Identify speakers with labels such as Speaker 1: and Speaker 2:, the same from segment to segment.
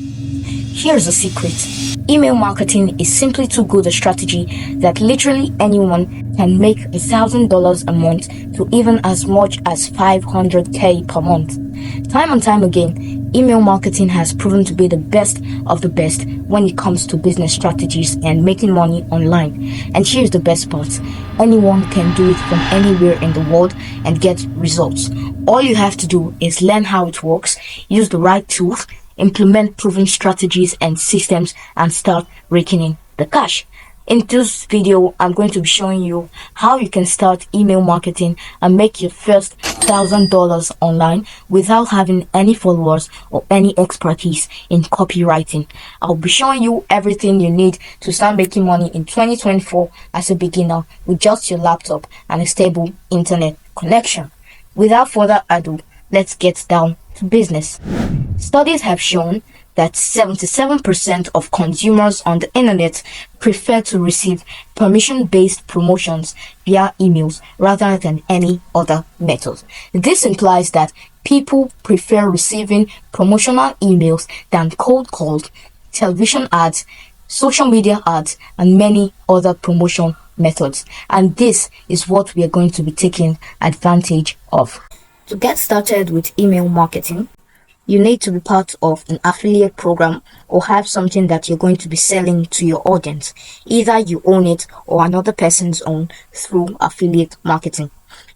Speaker 1: Here's a secret. Email marketing is simply too good a strategy that literally anyone can make $1,000 a month to even as much as $500K per month. Time and time again, email marketing has proven to be the best of the best when it comes to business strategies and making money online. And here's the best part. Anyone can do it from anywhere in the world and get results. All you have to do is learn how it works, use the right tools, implement proven strategies and systems, and start raking in the cash. In this video, I'm going to be showing you how you can start email marketing and make your first $1,000 online without having any followers or any expertise in copywriting. I'll be showing you everything you need to start making money in 2024 as a beginner with just your laptop and a stable internet connection. Without further ado, let's get down to business. Studies have shown that 77% of consumers on the internet prefer to receive permission-based promotions via emails rather than any other method. This implies that people prefer receiving promotional emails than cold calls, television ads, social media ads, and many other promotion methods. And this is what we are going to be taking advantage of. To get started with email marketing, you need to be part of an affiliate program or have something that you're going to be selling to your audience. Either you own it or another person's own through affiliate marketing.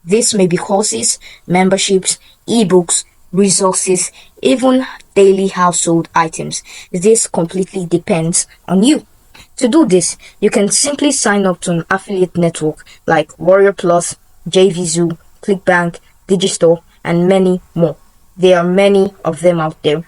Speaker 1: This may be courses, memberships, ebooks, resources, even daily household items. This completely depends on you. To do this, you can simply sign up to an affiliate network like Warrior Plus, JVZoo, ClickBank, Digistore, and many more. There are many of them out there.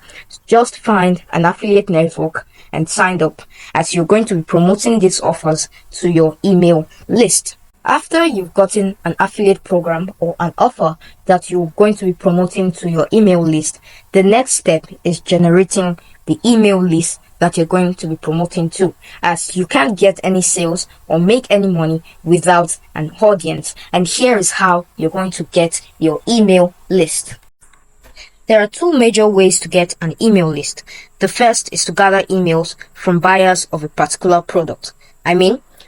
Speaker 1: Just find an affiliate network and sign up, as you're going to be promoting these offers to your email list. After you've gotten an affiliate program or an offer that you're going to be promoting to your email list, the next step is generating the email list that you're going to be promoting to, as you can't get any sales or make any money without an audience. And here is how you're going to get your email list. There are two major ways to get an email list. The first is to gather emails from buyers of a particular product.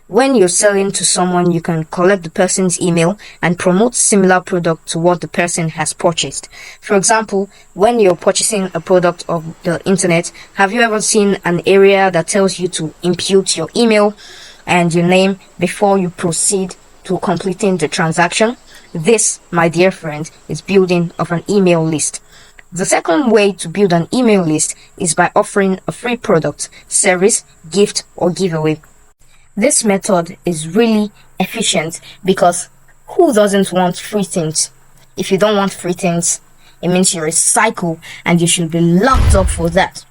Speaker 1: When you're selling to someone, you can collect the person's email and promote similar product to what the person has purchased. For example, when you're purchasing a product of the internet, have you ever seen an area that tells you to input your email and your name before you proceed to completing the transaction? This, my dear friend, is building of an email list. The second way to build an email list is by offering a free product, service, gift, or giveaway. This method is really efficient because who doesn't want free things? If you don't want free things, it means you're a psycho and you should be locked up for that.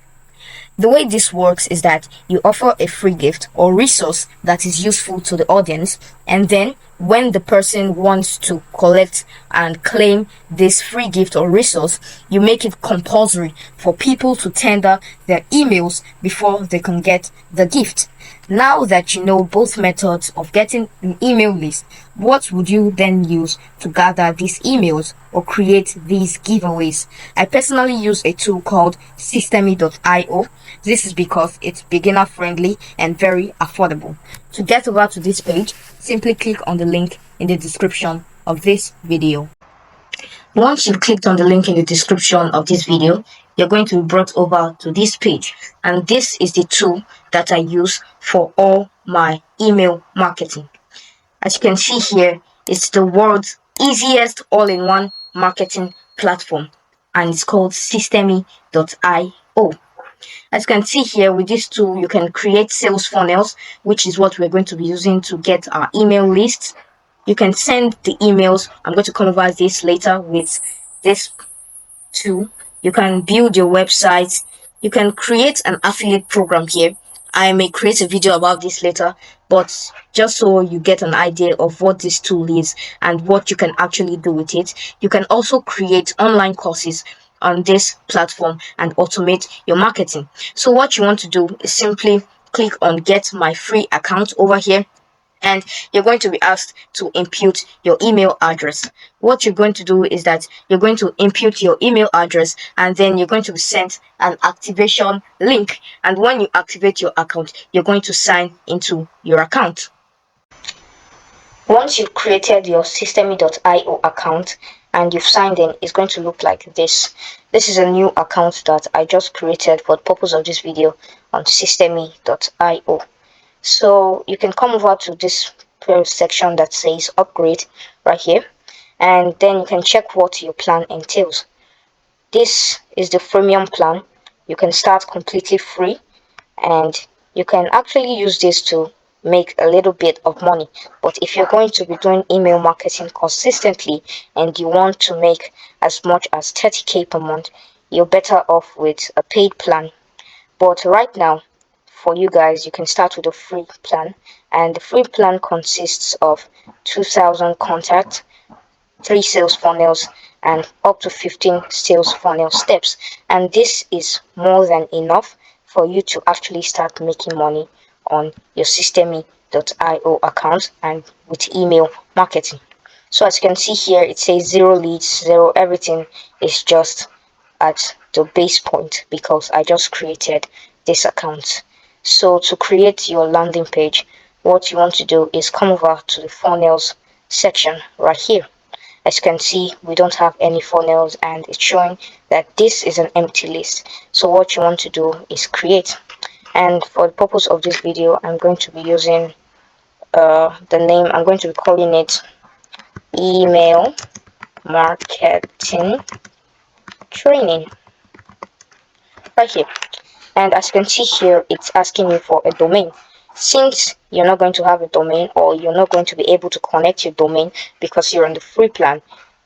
Speaker 1: The way this works is that you offer a free gift or resource that is useful to the audience, and then when the person wants to collect and claim this free gift or resource, you make it compulsory for people to tender their emails before they can get the gift. Now that you know both methods of getting an email list, what would you then use to gather these emails or create these giveaways? I personally use a tool called Systemi.io. This is because it's beginner friendly and very affordable. To get over to this page, simply click on the link in the description of this video. Once you've clicked on the link in the description of this video, you're going to be brought over to this page, and this is the tool that I use for all my email marketing. As you can see here, it's the world's easiest all-in-one marketing platform, and it's called Systemi.io. As you can see here, with this tool, you can create sales funnels, which is what we're going to be using to get our email lists. You can send the emails. I'm going to come over this later with this tool. You can build your website. You can create an affiliate program here. I may create a video about this later, but just so you get an idea of what this tool is and what you can actually do with it. You can also create online courses on this platform and automate your marketing. So what you want to do is simply click on get my free account over here, and you're going to be asked to input your email address. What you're going to do is that you're going to input your email address, and then you're going to be sent an activation link. And when you activate your account, you're going to sign into your account. Once you've created your systemy.io account and you've signed in, it's going to look like this. This is a new account that I just created for the purpose of this video on systemy.io. So you can come over to this section that says upgrade right here, and then you can check what your plan entails. This is the freemium plan. You can start completely free, and you can actually use this to make a little bit of money. But if you're going to be doing email marketing consistently and you want to make as much as 30k per month, you're better off with a paid plan. But right now, for you guys, you can start with a free plan, and the free plan consists of 2,000 contacts, 3 sales funnels, and up to 15 sales funnel steps. And this is more than enough for you to actually start making money on your systemy.io account and with email marketing. So as you can see here, it says 0 leads, 0 everything is just at the base point because I just created this account. So to create your landing page, what you want to do is come over to the funnels section right here. As you can see, we don't have any funnels and it's showing that this is an empty list. So what you want to do is create. And for the purpose of this video, I'm going to be using the name, I'm going to be calling it email marketing training right here. And as you can see here, it's asking you for a domain. Since you're not going to have a domain, or you're not going to be able to connect your domain because you're on the free plan,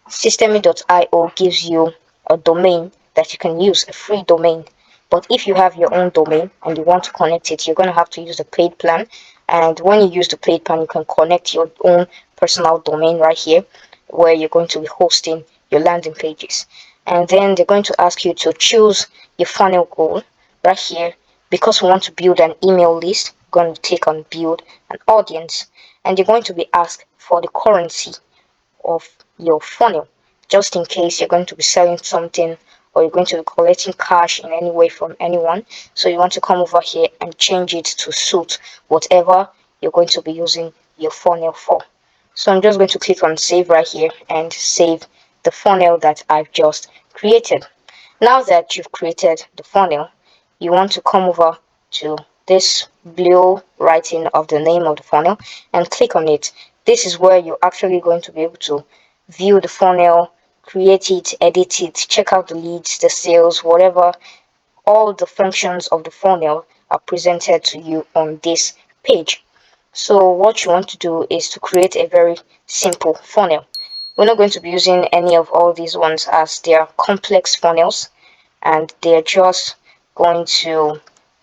Speaker 1: systemy.io gives you a domain that you can use, a free domain. But if you have your own domain and you want to connect it, you're going to have to use the paid plan. And when you use the paid plan, you can connect your own personal domain right here, where you're going to be hosting your landing pages. And then they're going to ask you to choose your funnel goal right here. Because we want to build an email list, we're going to click on build an audience, and you're going to be asked for the currency of your funnel, just in case you're going to be selling something or you're going to be collecting cash in any way from anyone. So you want to come over here and change it to suit whatever you're going to be using your funnel for. So I'm just going to click on save right here and save the funnel that I've just created. Now that you've created the funnel, you want to come over to this blue writing of the name of the funnel and click on it. This is where you're actually going to be able to view the funnel, create it, edit it, check out the leads, the sales, whatever. All the functions of the funnel are presented to you on this page. So what you want to do is to create a very simple funnel. We're not going to be using any of all these ones as they are complex funnels, and they're just going to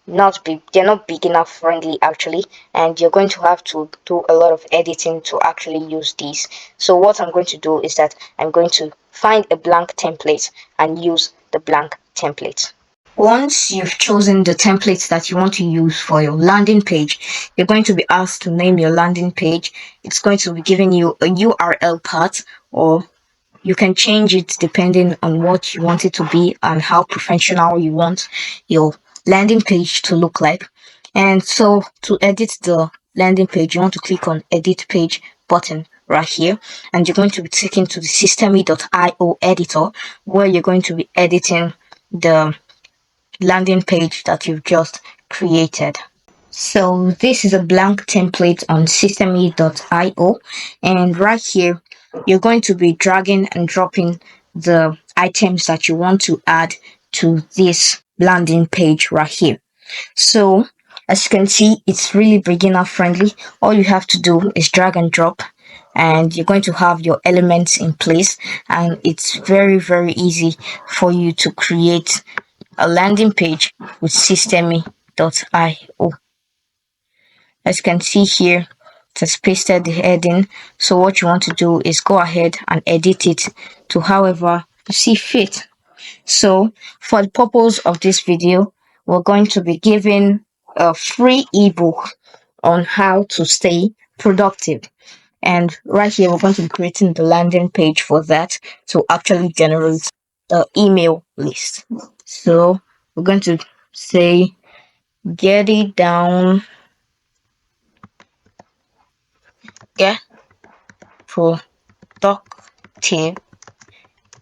Speaker 1: they're not beginner friendly actually, and you're going to have to do a lot of editing to actually use these. So what I'm going to do is that I'm going to find a blank template and use the blank template. Once you've chosen the template that you want to use for your landing page, you're going to be asked to name your landing page. It's going to be giving you a URL path, or you can change it depending on what you want it to be and how professional you want your landing page to look like. And so to edit the landing page, you want to click on edit page button right here, and you're going to be taken to the systemy.io editor, where you're going to be editing the landing page that you've just created. So this is a blank template on systemy.io, and right here you're going to be dragging and dropping the items that you want to add to this landing page right here. So as you can see, it's really beginner friendly. All you have to do is drag and drop, and you're going to have your elements in place, and it's very easy for you to create a landing page with systemy.io. As you can see here, it has pasted the heading. So what you want to do is go ahead and edit it to however you see fit. So for the purpose of this video, we're going to be giving a free ebook on how to stay productive. And right here, we're going to be creating the landing page for that to actually generate the email list. So we're going to say get it down, get productive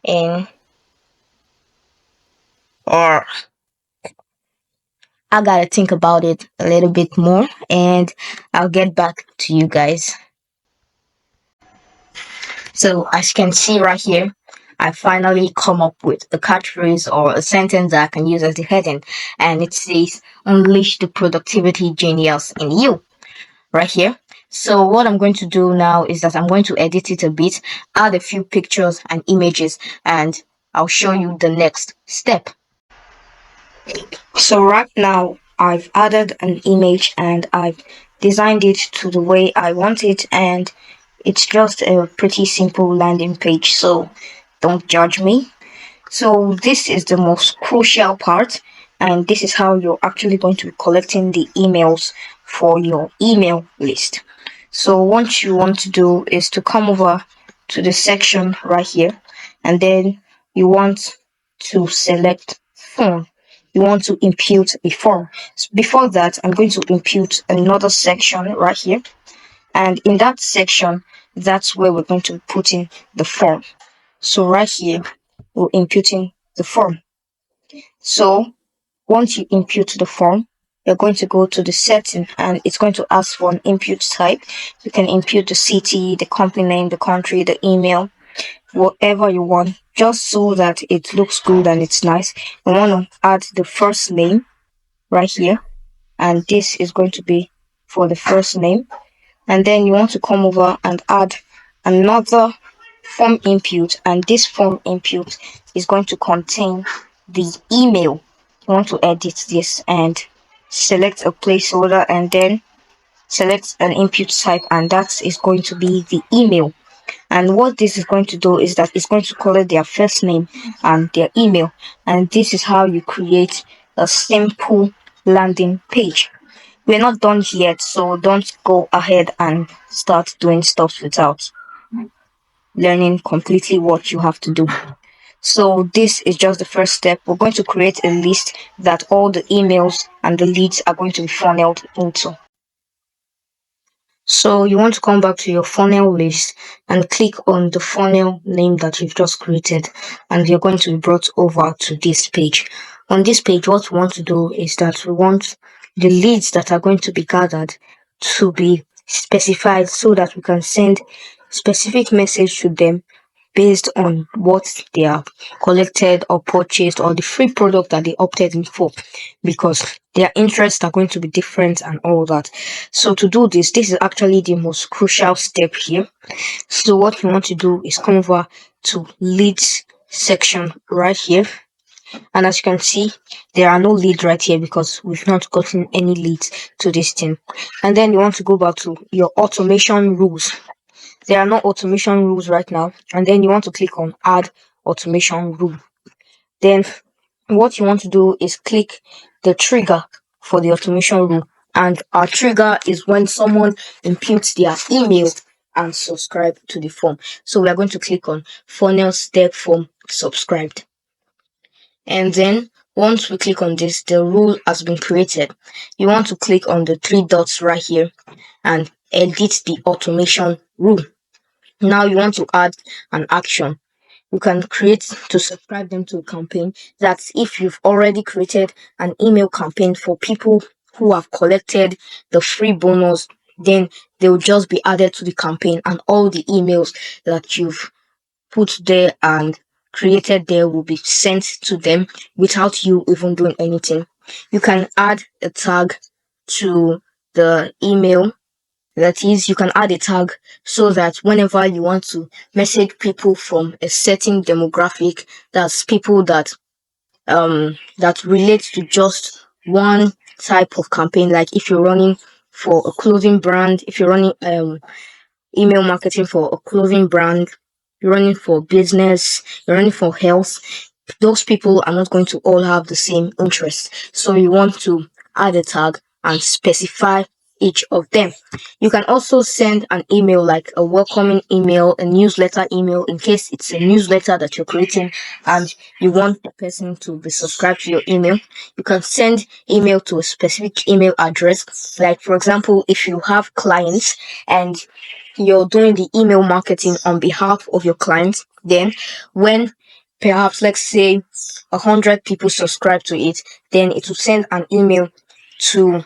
Speaker 1: in, or I gotta think about it a little bit more and I'll get back to you guys. So as you can see right here, I finally come up with a catchphrase or a sentence that I can use as the heading, and it says unleash the productivity genius in you right here. So what I'm going to do now is that I'm going to edit it a bit, add a few pictures and images, and I'll show you the next step. So right now I've added an image and I've designed it to the way I want it, and it's just a pretty simple landing page, so don't judge me. So this is the most crucial part, and this is how you're actually going to be collecting the emails for your email list. So what you want to do is to come over to the section right here, and then you want to select form. You want to impute a form. So before that, I'm going to impute another section right here, and in that section, that's where we're going to put in the form. So right here, we're imputing the form. So once you impute the form, you're going to go to the setting and it's going to ask for an input type. You can impute the city, the company name, the country, the email, whatever you want, just so that it looks good and it's nice. You want to add the first name right here, and this is going to be for the first name. And then you want to come over and add another form input, and this form input is going to contain the email. You want to edit this and select a placeholder and then select an input type, and that is going to be the email. And what this is going to do is that it's going to collect their first name and their email, and this is how you create a simple landing page. We're not done yet, so don't go ahead and start doing stuff without learning completely what you have to do. So this is just the first step. We're going to create a list that all the emails and the leads are going to be funneled into. So you want to come back to your funnel list and click on the funnel name that you've just created, and you're going to be brought over to this page. On this page, what we want to do is that we want the leads that are going to be gathered to be specified so that we can send specific message to them based on what they have collected or purchased or the free product that they opted in for, because their interests are going to be different and all that. So to do this is actually the most crucial step here. So what you want to do is come over to leads section right here, and as you can see, there are no leads right here because we've not gotten any leads to this thing. And then you want to go back to your automation rules. There are no automation rules right now, and then you want to click on add automation rule. Then what you want to do is click the trigger for the automation rule, and our trigger is when someone imputes their email and subscribe to the form. So we are going to click on funnel step form subscribed, and then once we click on this, the rule has been created. You want to click on the three dots right here and edit the automation rule. Now you want to add an action. You can create to subscribe them to a campaign. That's if you've already created an email campaign for people who have collected the free bonus, then they will just be added to the campaign, and all the emails that you've put there and created there will be sent to them without you even doing anything. You can add a tag to the email. That is, you can add a tag so that whenever you want to message people from a certain demographic, that's people that relate to just one type of campaign. Like if you're running for a clothing brand, if you're running email marketing for a clothing brand, you're running for business, you're running for health, those people are not going to all have the same interest. So you want to add a tag and specify each of them. You can also send an email, like a welcoming email, a newsletter email, in case it's a newsletter that you're creating and you want the person to be subscribed to your email. You can send email to a specific email address. Like, for example, if you have clients and you're doing the email marketing on behalf of your clients, then when perhaps, let's say, 100 people subscribe to it, then it will send an email to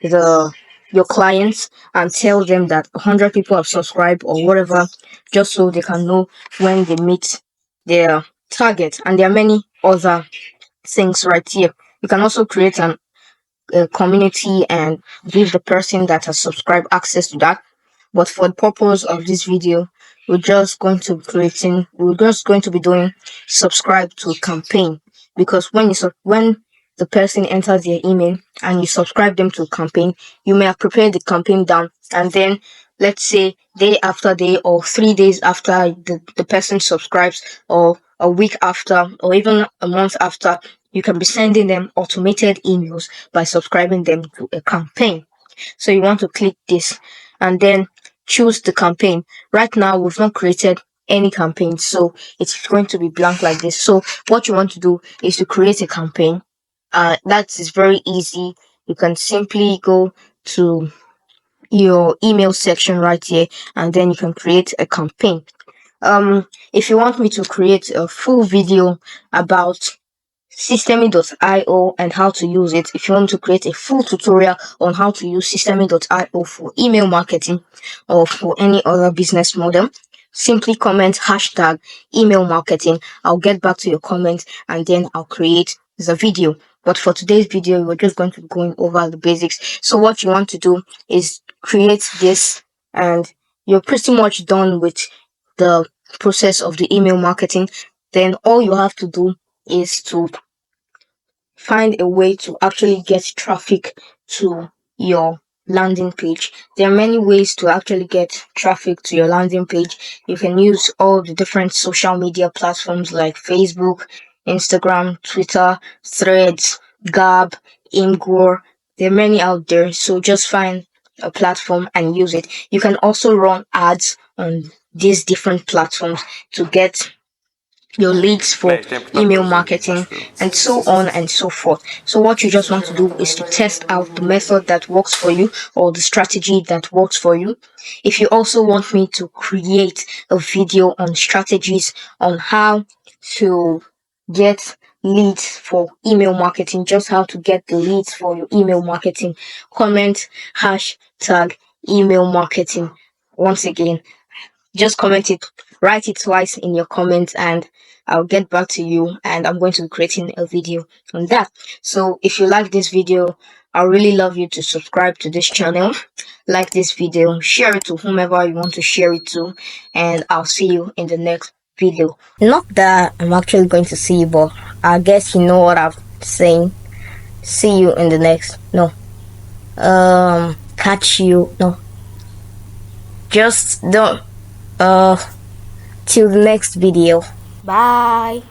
Speaker 1: your clients and tell them that 100 people have subscribed or whatever, just so they can know when they meet their target. And there are many other things right here. You can also create a community and give the person that has subscribed access to that. But for the purpose of this video, we're just going to be doing subscribe to a campaign, because when the person enters their email and you subscribe them to a campaign, you may have prepared the campaign down, and then let's say day after day or 3 days after the person subscribes, or a week after, or even a month after, you can be sending them automated emails by subscribing them to a campaign. So you want to click this and then choose the campaign. Right now, we've not created any campaign, so it's going to be blank like this. So what you want to do is to create a campaign. That is very easy. You can simply go to your email section right here, and then you can create a campaign. If you want me to create a full video about Systemy.io and how to use it, if you want to create a full tutorial on how to use Systemy.io for email marketing or for any other business model, simply comment hashtag email marketing. I'll get back to your comment and then I'll create the video. But for today's video, we're just going to be going over the basics. So what you want to do is create this, and you're pretty much done with the process of the email marketing. Then all you have to do is to find a way to actually get traffic to your landing page. There are many ways to actually get traffic to your landing page. You can use all the different social media platforms like Facebook, Instagram, Twitter, Threads, Gab, Imgur. There are many out there, so just find a platform and use it. You can also run ads on these different platforms to get your leads for email marketing, and so on and so forth. So what you just want to do is to test out the method that works for you, or the strategy that works for you. If you also want me to create a video on strategies on how to get leads for email marketing, just how to get the leads for your email marketing, comment hashtag email marketing. Once again, just comment it, write it twice in your comments, and I'll get back to you, and I'm going to be creating a video on that. So if you like this video, I really love you to subscribe to this channel, like this video, share it to whomever you want to share it to, and I'll see you in the next video. Not that I'm actually going to see you, but I guess you know what I'm saying. See you in the next, catch you, just don't, till the next video. Bye.